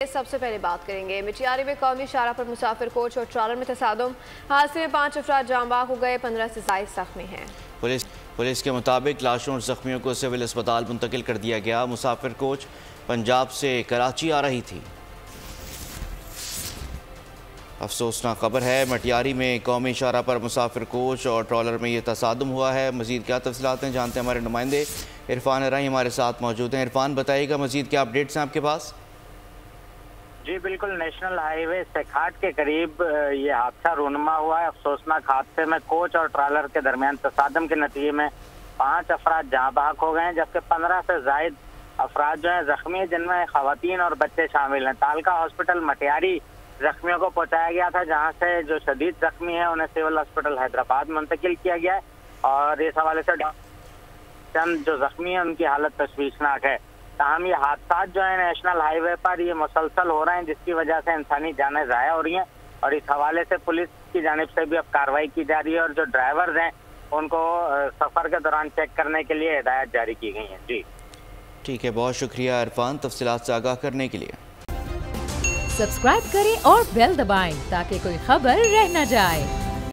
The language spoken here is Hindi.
सबसे पहले बात करेंगे मिटियारी में कौमी शाहराह पर मुसाफिर कोच और ट्रालर में तसादुम। हादसे में 5 अफराद जाँ बाग हो गए, 15 से ज़ायद जख्मी हैं। पुलिस के मुताबिक लाशों और जख्मियों को सिविल अस्पताल मुंतकिल कर दिया गया। मुसाफिर कोच पंजाब से कराची आ रही थी। अफसोसनाक खबर है, मटियारी में कौमी शाहराह पर मुसाफिर कोच और ट्रॉलर में ये तसादुम हुआ है। मजीद क्या तफसीलात हैं जानते हैं हमारे नुमाइंदे इरफान हराई हमारे साथ मौजूद हैं। इरफान बताइएगा मजीद क्या अपडेट्स हैं आपके पास? जी बिल्कुल, नेशनल हाईवे सेखाट के करीब ये हादसा रूनुमा हुआ है। अफसोसनाक हादसे में कोच और ट्रालर के दरमियान तसादम के नतीजे में 5 अफराद जहाँ बहक हो गए हैं, जबकि 15 से जायद अफराद जो हैं जख्मी हैं, जिनमें खवातीन और बच्चे शामिल हैं। तालका हॉस्पिटल मटियारी जख्मियों को पहुंचाया गया था, जहां से जो शदीद जख्मी है उन्हें सिविल हॉस्पिटल हैदराबाद मुंतकिल किया गया है। और इस हवाले से चंद जो जख्मी है उनकी हालत तशवीशनाक है। ताहम ये हादसा जो है नेशनल हाईवे पर ये मुसलसल हो रहे हैं, जिसकी वजह से इंसानी जानें ज़ाया हो रही हैं। और इस हवाले से पुलिस की जानिब से भी अब कार्रवाई की जा रही है और जो ड्राइवर्स हैं उनको सफ़र के दौरान चेक करने के लिए हिदायत जारी की गई है। जी ठीक है, बहुत शुक्रिया इरफान तफसीलात से आगाह करने के लिए। सब्सक्राइब करें और बेल दबाएं ताकि कोई खबर रह न जाए।